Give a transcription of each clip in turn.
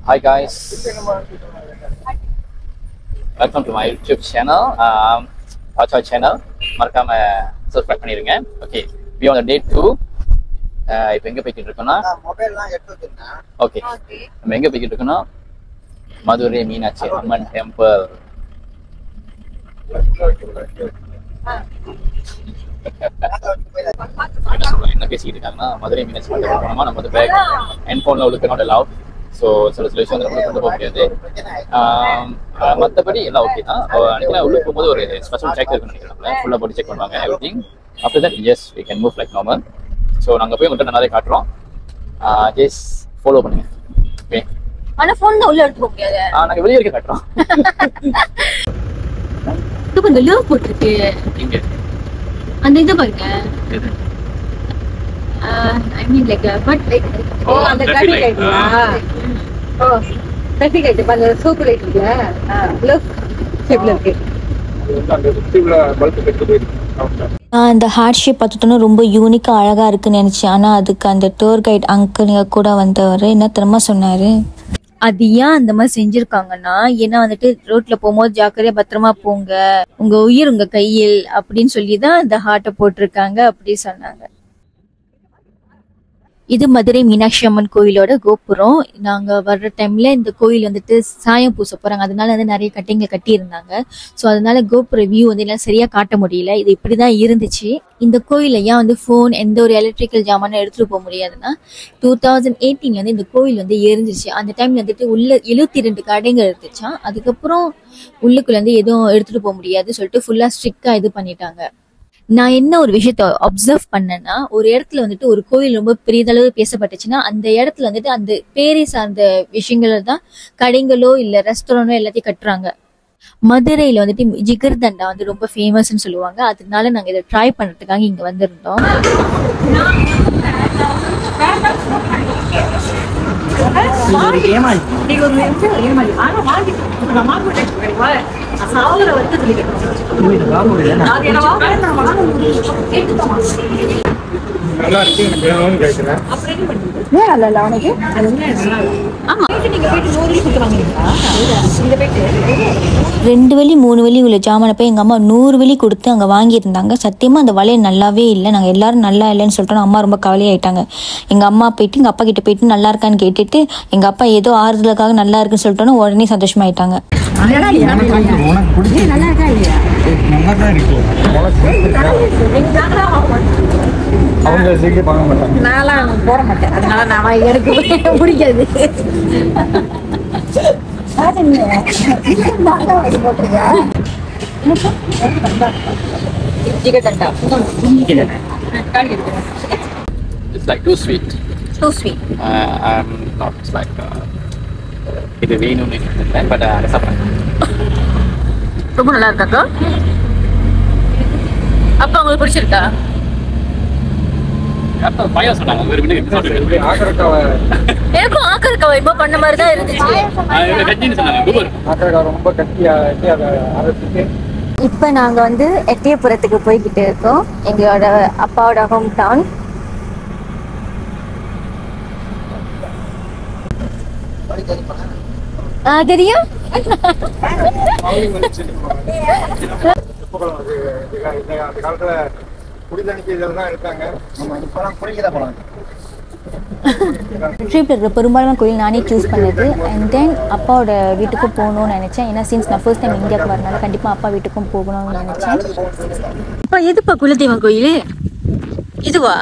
Hi guys, welcome to my YouTube channel. Our channel, மறக்காம subscribe பண்ணிருங்க. Okay, we on the day 2. இப்போ எங்க போயிட்டு இருக்கோம்னா மொபைல்லாம் எடுத்து வச்சிருந்தேன். Okay. நம்ம எங்க போயிட்டு இருக்கோம்னா மதுரை மீனாட்சி அம்மன் டெம்பிள். என்ன பேசிக்கிட்டு இருக்காங்கன்னா மதுரை மீனாட்சி டெம்பிள் போனோமா நம்ம வந்து பேக் ஹெட்ஃபோன்ல உங்களுக்கு நாட் அலௌட். ஸோ சில விஷயம் வந்து கொண்டு போக முடியாது. மற்றபடி எல்லாம் ஓகே தான். நினைக்கிறேன் உள்ள போகும்போது ஒரு ஸ்பெஷல் செக் இருக்குன்னு நினைக்கிறேன். ஃபுல்லாக போட்டு செக் பண்ணுவாங்க everything. After that as we can move like normal. So நாங்கள் போய் உங்கள்கிட்ட நிறைய காட்டுறோம். ஜஸ்ட் ஃபாலோ பண்ணுங்க. ஓகே. ஆனால் ஃபோன் தான் உள்ள எடுத்து போக முடியாது. நாங்கள் வெளியே இருக்க காட்டுறோம். இப்போ இந்த லவ் போட்டுருக்கு இங்கே அந்த இதை பாருங்க. I mean like but like அந்த traffic light traffic light அந்த சோப்பு லைட் இல்ல லவ் ஷேப்ல இருக்கு. அந்த ரிசீவ்ல பல்ப் கட்டி போயிருக்கு. அந்த ஹார்ட் ஷேப் பார்த்துட்டோன்னா ரொம்ப யூனிக்காக அழகாக இருக்குன்னு நினச்சேன். ஆனால் அதுக்கு அந்த டூர் கைட் அங்கிள் கூட வந்தவர் என்ன தெரியுமா சொன்னார், அது ஏன் அந்த மாதிரி செஞ்சிருக்காங்கன்னா, ஏன்னா வந்துட்டு ரோட்ல போகும்போது ஜாக்கிரதையா பத்திரமா போங்க, உங்க உயிர் உங்க கையில் அப்படின்னு சொல்லிதான் இந்த ஹார்ட்டை போட்டிருக்காங்க அப்படி சொன்னாங்க. இது மதுரை மீனாட்சி அம்மன் கோயிலோட கோபுரம். நாங்க வர்ற டைம்ல இந்த கோயில் வந்துட்டு சாயம் பூச போறாங்க, அதனால வந்து நிறைய கட்டிங்க கட்டி இருந்தாங்க. ஸோ அதனால கோபுர வியூ வந்து எல்லாம் சரியா காட்ட முடியல. இது இப்படிதான் இருந்துச்சு. இந்த கோயில ஏன் வந்து போன் எந்த ஒரு எலக்ட்ரிக்கல் ஜாமானும் எடுத்துட்டு போக முடியாதுன்னா, 2018 வந்து இந்த கோயில் வந்து எரிஞ்சிச்சு. அந்த டைம்ல வந்துட்டு உள்ள 72 கடைகள் இருந்துச்சான். அதுக்கப்புறம் உள்ளுக்குள்ள வந்து எதுவும் எடுத்துட்டு போக முடியாது சொல்லிட்டு ஃபுல்லா ஸ்ட்ரிக்டா இது பண்ணிட்டாங்க. நான் என்ன ஒரு விஷயத்த அப்சர்வ் பண்ணேன்னா, ஒரு இடத்துல வந்துட்டு ஒரு கோயில் ரொம்ப பெரியதளவு பேசப்பட்டுச்சுன்னா அந்த இடத்துல வந்துட்டு அந்த பேரை சார்ந்த விஷயங்கள தான் கடைகளோ இல்ல ரெஸ்டாரண்டோ எல்லாத்தையும் கட்டுறாங்க. மதுரையில வந்துட்டு ஜிகர்தண்டா வந்து ரொம்ப ஃபேமஸ்ன்னு சொல்லுவாங்க. அதனால நாங்க இதை ட்ரை பண்றதுக்காக இங்க வந்திருந்தோம். நல்லா இருக்கு வேணும்னு கேக்குறேன். ஏன் அல்ல அவனுக்கு ஆமா நீங்க போயிட்டு 100 வழி கொடுத்து வாங்குறீங்களா? இங்க போயிட்டு 2 வழி 3 வழி உள்ள ஜாமானை போய் எங்க அம்மா 100 வழி கொடுத்து அங்க வாங்கியிருந்தாங்க. சத்தியமா அந்த வளையல் நல்லாவே இல்லை. நாங்க எல்லாரும் நல்லா இல்லைன்னு சொல்லிட்டோம். அம்மா ரொம்ப கவலையாயிட்டாங்க. எங்க அம்மா போயிட்டு எங்க அப்பா கிட்ட போயிட்டு நல்லா இருக்கான்னு கேட்டுட்டு எங்க அப்பா ஏதோ ஆறுதலுக்காக நல்லா இருக்குன்னு சொல்லிட்டோன்னா உடனே சந்தோஷமாயிட்டாங்க. அவங்க சீக்கிரம் பார்க்க மாட்டாங்க. நான்லாம் போட மாட்டேன், அதனால நான் எனக்கு பிடிக்காது. It's like too sweet. Too sweet. I'm not like இது வேணும்னு நினைக்கிறேன். பட் அதை சாப்பிட்றேன். ரொம்ப நல்லா இருக்காக்கா. அப்பா உங்களுக்கு பிடிச்சிருக்கா? அப்போ பையன் சொன்னாங்க ஒரு வீட்டுக்கு ஆக்கரக்காவை எனக்கும் ஆக்கரக்காவை இப்போ பண்ண மாதிரி தான் இருந்துச்சு. கட்டின்னு சொன்னாங்க குபர். ஆக்கரக்காவை ரொம்ப கட்டியா அதை அரைச்சிட்டு இப்போ நாங்க வந்து எட்டயபுரத்துக்கு போய்கிட்டு இருக்கோம், எங்களோட அப்பாவோட ஹோம் டவுன். தெரியும். அந்த காலத்துல குடிதண்ணிக்கு இதில் தான் இருக்காங்க. நம்ம இப்பெல்லாம் குடிக்க தான் போகலாம். ட்ரிப்பில் இருக்கிற பெரும்பாலான கோயில் நானே சூஸ் பண்ணது. அண்ட் தென் அப்பாவோட வீட்டுக்கும் போகணும்னு நினச்சேன். ஏன்னா சின்ஸ் நான் ஃபர்ஸ்ட் டைம் இந்தியாவுக்கு வரனால கண்டிப்பாக அப்பா வீட்டுக்கும் போகணும்னு நினச்சேன். அப்பா எதுப்பா குலதெய்வம் கோயில் இதுவா?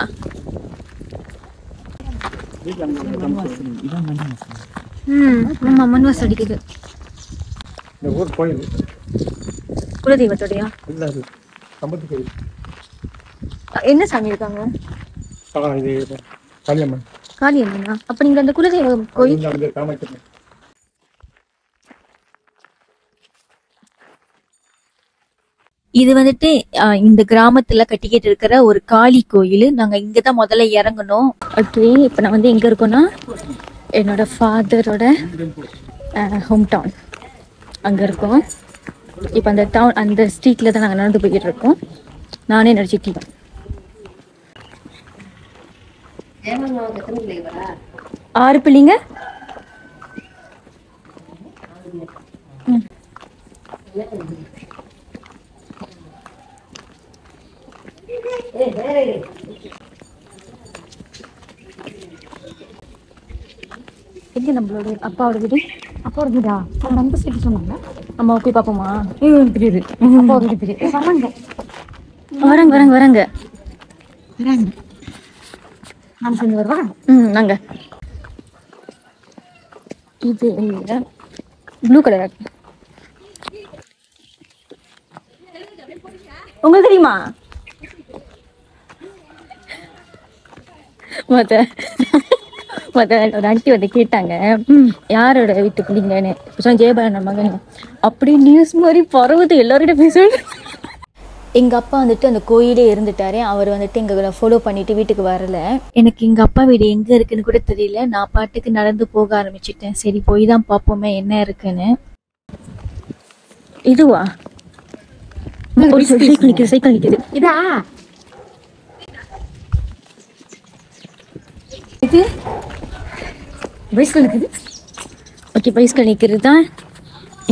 ஆமா மண் வாசம் அடிக்குது. இந்த ஊர் கோயில் குலதெய்வத்தோடையா? இல்லை, அது கம்பத்து கோயில். என்ன சாமி இருக்காங்க? இது காளியம்மன். காளியம்மனா? அப்ப நீங்க அந்த குலதெய்வம் கோயில் காமாட்சி. இது வந்துட்டு இந்த கிராமத்துல கட்டிக்கிட்டு இருக்கிற ஒரு காளி கோயில். நாங்க இங்கதான் முதல்ல இறங்கணும். ஓகே, இப்ப நான் வந்து எங்க இருக்கோம்னா என்னோட ஃபாதரோட ஹோம் டவுன் அங்க இருக்கோம். இப்ப அந்த டவுன் அந்த ஸ்ட்ரீட்ல தான் நாங்க நடந்து போய்கிட்டு இருக்கோம். நானே நடிச்சிட்டு 6 பிள்ளைங்க. எங்க நம்மளோட அப்பாவோட வீடு? அப்பாவோட வீடா? நம்ம சைடு சொன்னாங்க. நம்ம போய் பார்ப்போமா? தெரியுது. அப்பாவோட வீடு தெரியுது. வராங்க வராங்க வராங்க வராங்க. நான் சேர்ந்து வருவா. நாங்க இது ப்ளூ கலர். உங்களுக்கு தெரியுமா? ஒரு ஆண்டி வந்து கேட்டாங்க யாரோட வீட்டு பிள்ளைங்கன்னு. ஜெயபாலன் மகன். அப்படி நியூஸ் மாதிரி பரவுது, எல்லாரோட பேசுவாங்க. எங்கள் அப்பா வந்துட்டு அந்த கோயிலே இருந்துட்டாரு. அவர் வந்துட்டு எங்களை ஃபாலோ பண்ணிட்டு வீட்டுக்கு வரல. எனக்கு எங்கள் அப்பா வீடு எங்கே இருக்குன்னு கூட தெரியல. நான் பாட்டுக்கு நடந்து போக ஆரம்பிச்சிட்டேன். சரி போய் தான் பார்ப்போமே என்ன இருக்குன்னு. இதுவா? ஒரு சைக்கிள் நிற்குது, சைக்கிள் நிற்குது. இதா இது பைஸ்கள் நிற்குது. ஓகே, பைஸ்கள் நிற்கிறது தான்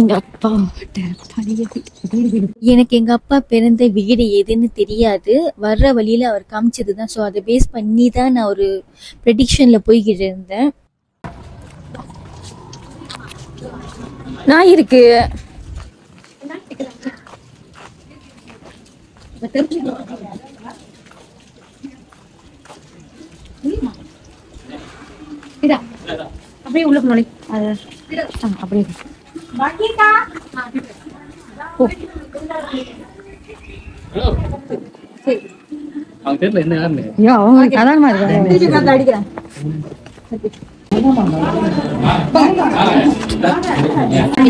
எங்க அப்பா. எனக்கு எங்க அப்பா பிறந்த வீடு எதுன்னு தெரியாது. வர்ற வழியில அவர் காமிச்சதுதான். ஸோ அதை பேஸ் பண்ணி தான் நான் ஒரு ப்ரெடிக்ஷன்ல போய்கிட்டு இருந்தேன். நான் இருக்கு அப்படியே உள்ள போனோம். அப்படியே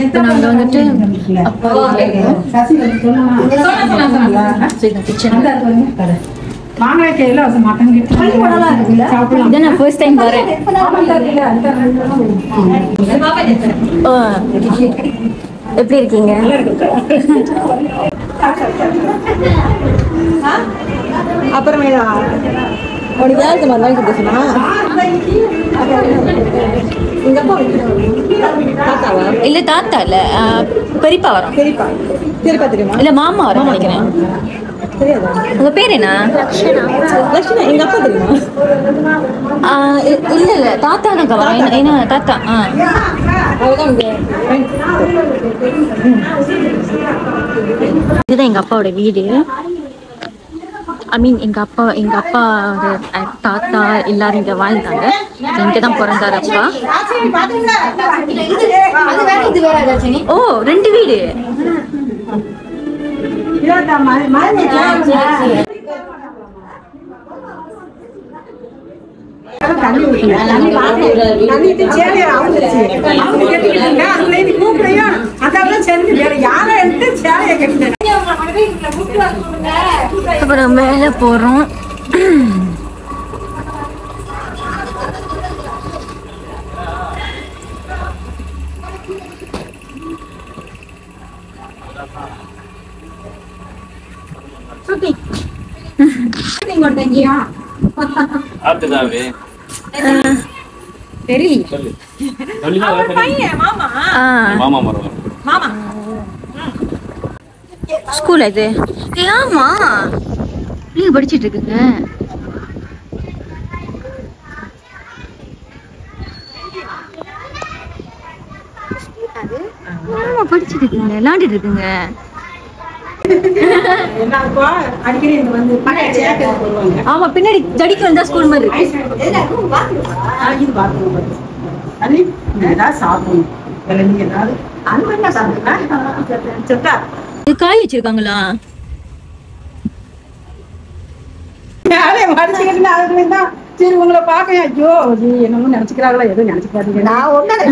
இப்போ நாங்க வந்துட்டு அப்பா இதான் நான் ஃபர்ஸ்ட் டைம் வரேன். எப்படி இருக்கீங்க? அப்புறமேடா உனக்கு யாருக்கு மாதிரி கிட்ட சொன்னா எங்க அப்பா தாத்தாவா? இல்ல தாத்தா இல்ல, பெரியப்பா வரும். பெரியப்பா பெரியப்பா தெரியுமா? இல்ல மாமா வரும் நினைக்கிறேன். தெரியாதா? உங்க பேர் என்ன? லட்சுமி. எங்க அப்பா தெரியுமா? இல்ல இல்ல தாத்தா தான் வரும். ஏன்னா தாத்தா அவதான் இதுதான் எங்க அப்பாவோட வீடு. ஐ மீன் எங்க அப்பா தாத்தா எல்லாரும் இங்க வாழ்ந்தாங்க. இங்கதான் பிறந்தாரு அப்பா. ஓ, 2 வீடு. அப்புறம் மேல போறோம். ஸ்கூல் இது. ஆமா, நீங்க படிச்சிட்டு இருக்குங்க. ஆமா, படிச்சிட்டு இருக்குங்க, விளையாண்டுட்டு இருக்குங்க. ஆமா, பின்னாடி ஜடிக்கு வந்தா ஸ்கூல் மாதிரி இருக்கு. இது காய் வச்சிருக்காங்களா? சரி, உங்களை பாக்க ஐயோ என்னமோ நினைச்சுக்கிறாங்களா? எதுவும் நினைச்சுக்காதீங்க. நான் ஒன்னும்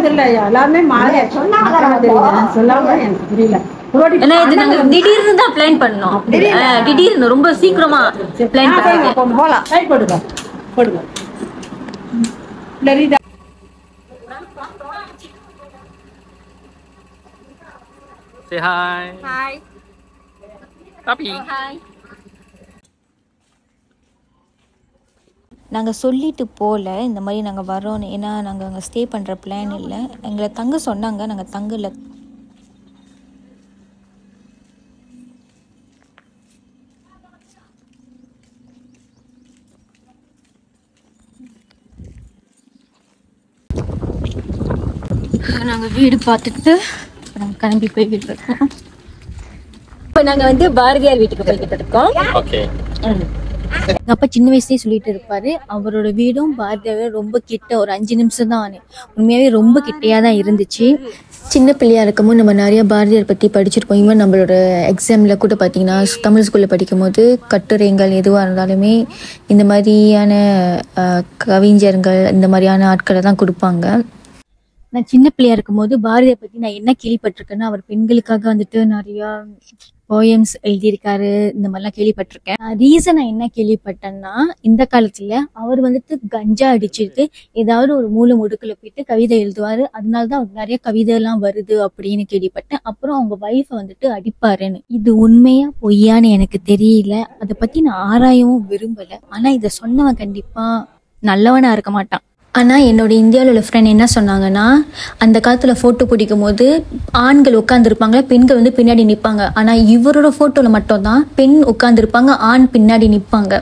தெரியல, எல்லாமே மாறி சொல்லாம எனக்கு புரியல. திடீர்னு தான் பிளான் பண்ணோம். திடீர்னு ரொம்ப சீக்கிரமா பிளான் பண்ணோம். போலாம், சைட் போடுங்க போடுங்க. Say hi. Hi. Puppy. Hi. நாங்கள் சொல்லிட்டு போகல இந்த மாதிரி நாங்கள் வரோன்னு. ஏன்னா நாங்கள் அங்கே ஸ்டே பண்ணுற பிளான் இல்லை. எங்களை தங்க சொன்னாங்க, நாங்கள் தங்கலை. நாங்கள் வீடு பார்த்துட்டு நாங்கள் கிளம்பி போய்கிட்டு இருக்கோம். இப்போ நாங்கள் வந்து பாரதியார் வீட்டுக்கு போய்கிட்டு இருக்கோம். ஓகே. எங்கள் அப்பா சின்ன வயசுலேயே சொல்லிட்டு இருப்பாரு, அவரோட வீடும் பாரதியார் ரொம்ப கிட்ட, ஒரு 5 நிமிஷம் தான். உண்மையாகவே ரொம்ப கிட்டையாக தான் இருந்துச்சு. சின்ன பிள்ளையா இருக்கும்போது நம்ம நிறைய பாரதியார் பற்றி படிச்சிருப்போம். ஈவன் நம்மளோட எக்ஸாமில் கூட பார்த்தீங்கன்னா தமிழ் ஸ்கூலில் படிக்கும் போது கட்டுரைகள் எதுவாக இருந்தாலுமே இந்த மாதிரியான கவிஞர்கள் இந்த மாதிரியான ஆட்களை தான் கொடுப்பாங்க. நான் சின்ன பிள்ளையா இருக்கும்போது பாரதியார் பற்றி நான் என்ன கேள்விப்பட்டிருக்கேன்னா, அவர் பெண்களுக்காக வந்துட்டு நிறையா போயம்ஸ் எழுதியிருக்காரு, இந்த மாதிரிலாம் கேள்விப்பட்டிருக்கேன். ரீசன் நான் என்ன கேள்விப்பட்டேன்னா, இந்த காலத்துல அவர் வந்துட்டு கஞ்சா அடிச்சுட்டு ஏதாவது ஒரு மூலை முடுக்குல போயிட்டு கவிதை எழுதுவாரு, அதனாலதான் அவருக்கு நிறைய கவிதை எல்லாம் வருது அப்படின்னு கேள்விப்பட்டேன். அப்புறம் அவங்க வைஃபை வந்துட்டு அடிப்பாருன்னு. இது உண்மையா பொய்யான்னு எனக்கு தெரியல, அதை பத்தி நான் ஆராயவும் விரும்பல. ஆனா இதை சொன்னவன் கண்டிப்பா நல்லவனா இருக்க மாட்டான். ஆனால் என்னோட இந்தியாவில் உள்ள ஃப்ரெண்ட் என்ன சொன்னாங்கன்னா, அந்த காலத்தில் ஃபோட்டோ பிடிக்கும் போது ஆண்கள் உட்காந்துருப்பாங்க, பெண்கள் வந்து பின்னாடி நிற்பாங்க. ஆனால் இவரோட ஃபோட்டோவில் மட்டும்தான் பெண் உட்காந்துருப்பாங்க, ஆண் பின்னாடி நிற்பாங்க.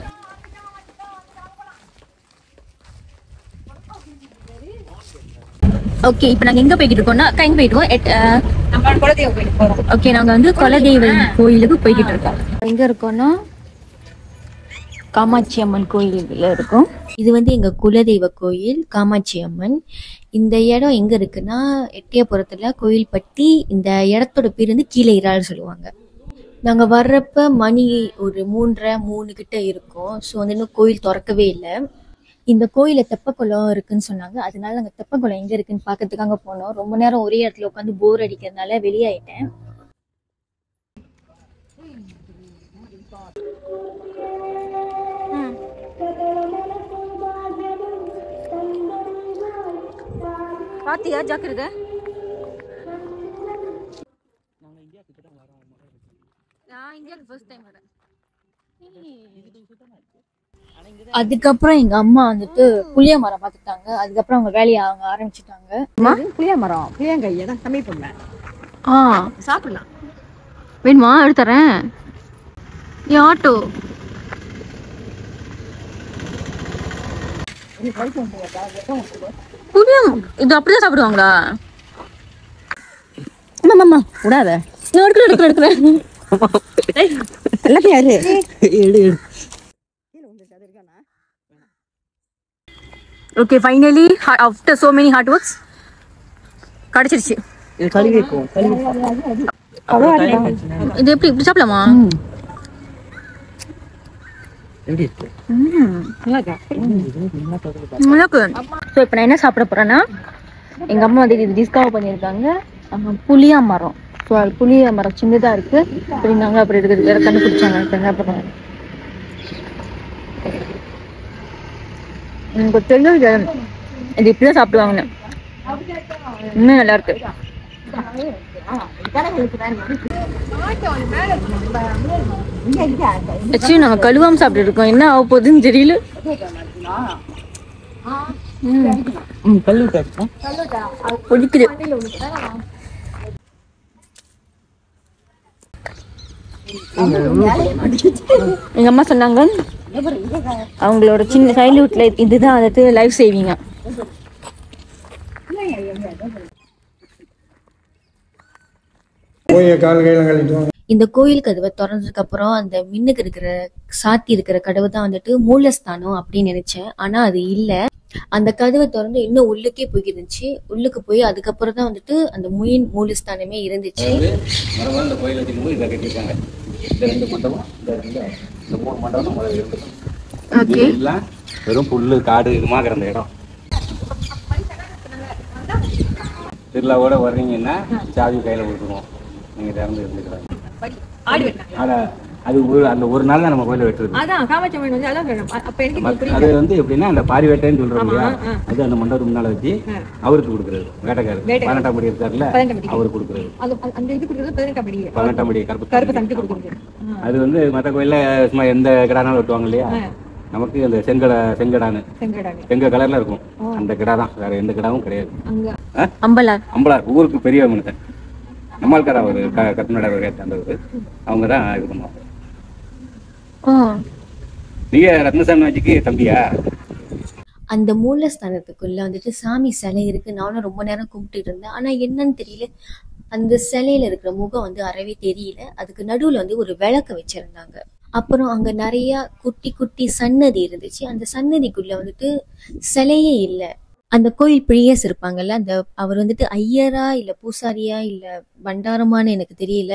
ஓகே, இப்போ நாங்கள் எங்கே போய்கிட்டு இருக்கோம்னா, எங்கே போயிட்டு இருக்கோம்? குலதெய்வ கோயிலுக்கு போறோம். ஓகே, நாங்கள் வந்து குலதெய்வம் கோயிலுக்கு போய்கிட்டு இருக்கோம். எங்கே இருக்கோம்னா காமாட்சி அம்மன் கோயிலில் இருக்கும். இது வந்து எங்கள் குலதெய்வ கோயில் காமாட்சி அம்மன். இந்த இடம் எங்கே இருக்குன்னா எட்டயபுரத்தில் கோயில்பட்டி. இந்த இடத்தோட பேர் வந்து கீழே இறால் சொல்லுவாங்க. நாங்கள் வர்றப்ப மணி ஒரு 3:30 கிட்ட இருக்கும். ஸோ வந்து இன்னும் கோயில் திறக்கவே இல்லை. இந்த கோயிலில் தெப்பக்குளம் இருக்குன்னு சொன்னாங்க, அதனால நாங்கள் தெப்பக்குளம் எங்கே இருக்குன்னு பார்க்கறதுக்காக போனோம். ரொம்ப நேரம் ஒரே இடத்துல உட்காந்து போர் அடிக்கிறதுனால வெளியாயிட்டேன். பாத்தியா ஜாக்கிரதை. அதுக்கப்புறம் எங்க அம்மா வந்துட்டு புளிய மரம் பாத்துட்டாங்க. அதுக்கப்புறம் அவங்க வேலையை அவங்க ஆரம்பிச்சுட்டாங்க. புளிய மரம் புளியங்கையை தான் சமையல் பண்ணேன். சாப்பிடலாம். வேணுமா? எடுத்துறேன். ஆட்டோ புளியம் இது அப்படிதான் சாப்பிடுவாங்களா? ஆமா விடாத. எடுக்கிறேன். எல்லாத்தையும் யாரு எடு. Okay, finally after so many hard works கிடைச்சிருச்சு. இது கழுவி வைக்கும். இது எப்படி இப்படி சாப்பிடலாமா? எப்படி இருக்கு? ஸோ இப்போ நான் என்ன சாப்பிட போறேன்னா, எங்க அம்மா வந்து இது டிஸ்கவர் பண்ணியிருக்காங்க, புளியா மரம். ஸோ அது புளிய மரம் சின்னதாக இருக்கு அப்படின்னாங்க. அப்படி இருக்குது வேற கண்டுபிடிச்சாங்க. இப்போ என்ன பண்ணுவாங்க எனக்கு தெரியும். இது இப்படிதான் சாப்பிடுவாங்கன்னு. இன்னும் நல்லா இருக்கு. ஆக்சுவலி நாங்கள் கழுவாம சாப்பிட்டு இருக்கோம். என்ன ஆக போகுதுன்னு தெரியல. பொடிக்குது. எங்க அம்மா சொன்னாங்க அவங்களோட சின்ன சைல்ட்ஹுட்ல இதுதான் வந்துட்டு லைஃப் சேவிங்க. இந்த கோயில் கதவை திறந்ததுக்கு அப்புறம் அந்த மின்னுக்கு இருக்கிற சாத்தி இருக்கிற கதவு தான் வந்துட்டு மூலஸ்தானம் அப்படின்னு நினைச்சேன். ஆனா அது இல்ல. அந்த கதவை திறந்து இன்னும் உள்ளுக்கே போய்க்கிருந்துச்சு. உள்ளுக்கு போய் அதுக்கப்புறம் தான் வந்துட்டு அந்த மூலஸ்தானமே இருந்துச்சு. வெறும் புல்லு காடு இதுமா கிடந்த இடம். திருவிழாவோட வர்றீங்கன்னா சாவி கையில கொடுத்துருவோம், நீங்க திறந்து இருந்துக்கிறாங்க. அது அந்த ஒரு நாள் தான் நம்ம கோயில வெட்டுறது. அது வந்து எப்படின்னா அந்த பாரி வேட்டைன்னு சொல்றோம் இல்லையா, அது அந்த மண்டபம் முன்னால வச்சு அவருக்கு கொடுக்குறது. வேட்டைக்காரர் 18ஆம் படி இருக்காருல்ல, அவருக்கு கொடுக்குறது. 18ஆம் படி கருப்பு. அது வந்து மற்ற கோயில்ல சும்மா எந்த கிடானாலும் வெட்டுவாங்க இல்லையா, நமக்கு அந்த செங்கடான்னு செங்க கலர்ல இருக்கும் அந்த கிடா தான், வேற எந்த கிடாவும் கிடையாது. அம்பலார் ஊருக்கு பெரிய மனுஷன் நம்மால்கார ஒரு கர்நாடக சேர்ந்தவர், அவங்க தான் இது பண்ணுவாங்க. நீங்க ரத்னசாமி வச்சுக்கு தம்பியா? அந்த மூலஸ்தானத்துக்குள்ள வந்துட்டு சாமி சிலை இருக்கு. நானும் ரொம்ப நேரம் கும்பிட்டு இருந்தேன். ஆனா என்னன்னு தெரியல, அந்த சிலையில இருக்கிற முகம் வந்து அறவே தெரியல. அதுக்கு நடுவுல வந்து ஒரு விளக்க வச்சிருந்தாங்க. அப்புறம் அங்க நிறைய குட்டி குட்டி சன்னதி இருந்துச்சு. அந்த சன்னதிக்குள்ள வந்துட்டு சிலையே இல்லை. அந்த கோயில் பிரியஸ் இருப்பாங்கல்ல, அந்த அவர் வந்துட்டு ஐயரா இல்ல பூசாரியா இல்ல பண்டாரமான்னு எனக்கு தெரியல.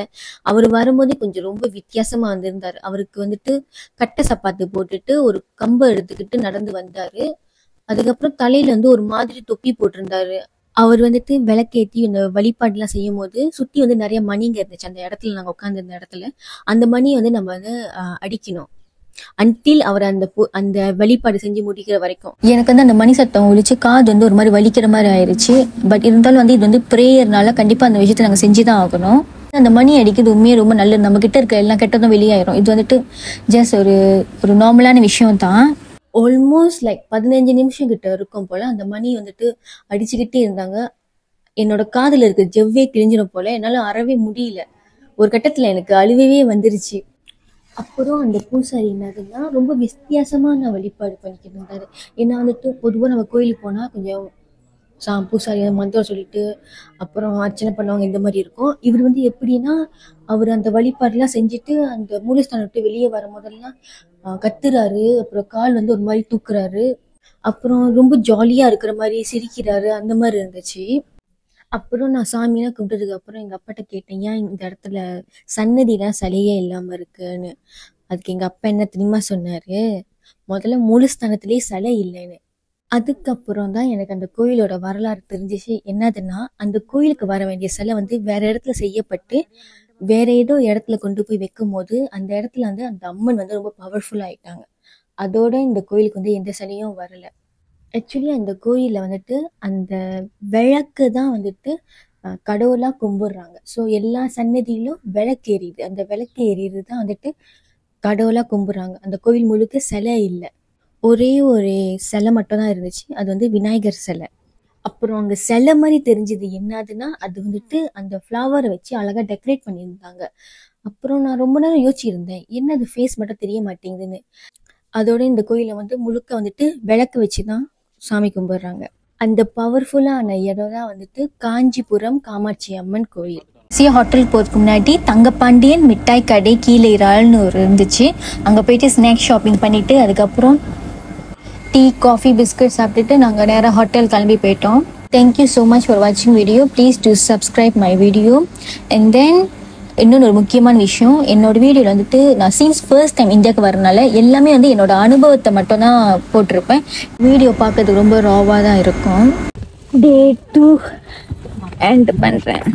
அவர் வரும்போதே கொஞ்சம் ரொம்ப வித்தியாசமா வந்திருந்தாரு. அவருக்கு வந்துட்டு கட்டை சப்பாத்து போட்டுட்டு ஒரு கம்பை எடுத்துக்கிட்டு நடந்து வந்தாரு. அதுக்கப்புறம் தலையில வந்து ஒரு மாதிரி தொப்பி போட்டிருந்தாரு. அவர் வந்துட்டு விளக்கேற்றி இந்த வழிபாடுலாம் செய்யும் போது சுற்றி வந்து நிறைய மணிங்க இருந்துச்சு. அந்த இடத்துல நாங்கள் உட்காந்துருந்த இடத்துல அந்த மணியை வந்து நம்ம வந்து அடிக்கணும் அன்டில் அவர் அந்த வழிபாடு செஞ்சு முடிக்கிற வரைக்கும். எனக்கு வந்து அந்த மணி சத்தம் ஒழிச்சு காது வந்து ஒரு மாதிரி வலிக்கிற மாதிரி ஆயிடுச்சு. பட் இருந்தாலும் வந்து இது வந்து ப்ரேயர்னால கண்டிப்பாக அந்த விஷயத்தை நாங்கள் செஞ்சு தான் ஆகணும். அந்த மணி அடிக்கிறது உண்மையே ரொம்ப நல்லது. நம்ம கிட்ட இருக்க எல்லாம் கெட்டதும் வெளியாயிரும். இது வந்துட்டு ஜஸ்ட் ஒரு நார்மலான விஷயம் தான். ஆல்மோஸ்ட் லைக் 15 நிமிஷம் கிட்ட இருக்கும் போல அந்த மணி வந்துட்டு அடிச்சுக்கிட்டே இருந்தாங்க. என்னோட காதுல இருக்க ஜவ்வே கிழிஞ்சிடும் போல. என்னால அறவே முடியல. ஒரு கட்டத்துல எனக்கு அழுவே வந்துருச்சு. அப்புறம் அந்த பூசாரி என்னதுன்னா ரொம்ப வித்தியாசமான வழிபாடு பண்ணிக்கிட்டு இருந்தாரு. ஏன்னா வந்துட்டு பொதுவாக நம்ம கோயிலுக்கு போனா கொஞ்சம் பூசாரி மந்திரம் சொல்லிட்டு அப்புறம் அர்ச்சனை பண்ணுவாங்க, இந்த மாதிரி இருக்கும். இவர் வந்து எப்படின்னா அவர் அந்த வழிபாடுலாம் செஞ்சுட்டு அந்த மூலஸ்தானம் விட்டு வெளியே வர முதல்லாம் கத்துறாரு. அப்புறம் கால் வந்து ஒரு மாதிரி தூக்குறாரு. அப்புறம் ரொம்ப ஜாலியா இருக்கிற மாதிரி சிரிக்கிறாரு. அந்த மாதிரி இருந்துச்சு. அப்புறம் நான் சாமியெல்லாம் கும்பிட்டதுக்கு அப்புறம் எங்க அப்பாட்ட கேட்டேன், ஏன் இந்த இடத்துல சன்னதிலாம் சிலையே இல்லாம இருக்குன்னு. அதுக்கு எங்க அப்பா என்ன தெரியுமா சொன்னாரு, முதல்ல மூலஸ்தானத்திலேயே சிலை இல்லைன்னு. அதுக்கப்புறம் தான் எனக்கு அந்த கோயிலோட வரலாறு தெரிஞ்சிச்சு. என்னதுன்னா அந்த கோயிலுக்கு வர வேண்டிய சிலை வந்து வேற இடத்துல செய்யப்பட்டு வேற ஏதோ இடத்துல கொண்டு போய் வைக்கும் போது அந்த இடத்துல வந்து அந்த அம்மன் வந்து ரொம்ப பவர்ஃபுல் ஆயிட்டாங்க. அதோட இந்த கோயிலுக்கு வந்து எந்த சிலையும் வரல. ஆக்சுவலி அந்த கோயில்ல வந்துட்டு அந்த விளக்கு தான் வந்துட்டு கடவுளா கும்பிடுறாங்க. ஸோ எல்லா சன்னதியிலும் விளக்கு எரியுது. அந்த விளக்கு எரியுது தான் வந்துட்டு கடவுளா கும்பிடுறாங்க. அந்த கோயில் முழுக்க சிலை இல்லை. ஒரே ஒரு சிலை மட்டும் தான் இருந்துச்சு. அது வந்து விநாயகர் சிலை. அப்புறம் அங்கே சிலை மாதிரி தெரிஞ்சது என்னதுன்னா அது வந்துட்டு அந்த ஃப்ளவரை வச்சு அழகாக டெக்கரேட் பண்ணியிருந்தாங்க. அப்புறம் நான் ரொம்ப நேரம் யோசிச்சிருந்தேன், என்ன அது ஃபேஸ் மட்டும் தெரிய மாட்டேங்குதுன்னு. அதோட இந்த கோயிலை வந்து முழுக்க வந்துட்டு விளக்கு வச்சு தான் சாமி கும்பிடுறாங்க. அந்த பவர்ஃபுல்லான இடம் தான் வந்துட்டு காஞ்சிபுரம் காமாட்சி அம்மன் கோயில். ஹோட்டல் போகிறதுக்கு முன்னாடி தங்கப்பாண்டியன் மிட்டாய் கடை கீழே இறால்னு ஒரு இருந்துச்சு. அங்கே போயிட்டு ஸ்நாக்ஸ் ஷாப்பிங் பண்ணிவிட்டு அதுக்கப்புறம் டீ காஃபி பிஸ்கட் சாப்பிட்டுட்டு நாங்கள் நேராக ஹோட்டல் கிளம்பி போயிட்டோம். தேங்க்யூ ஸோ மச் ஃபார் வாட்சிங் video. Please to subscribe my video. And then இன்னொன்று ஒரு முக்கியமான விஷயம், என்னோட வீடியோவில் வந்துட்டு நான் சீன்ஸ் ஃபர்ஸ்ட் டைம் இந்தியாவுக்கு வரனால எல்லாமே வந்து என்னோட அனுபவத்தை மட்டும் தான் போட்டிருப்பேன். வீடியோ பார்க்கறதுக்கு ரொம்ப ராவாக தான் இருக்கும். Day 2 எண்ட் பண்ணுறேன்.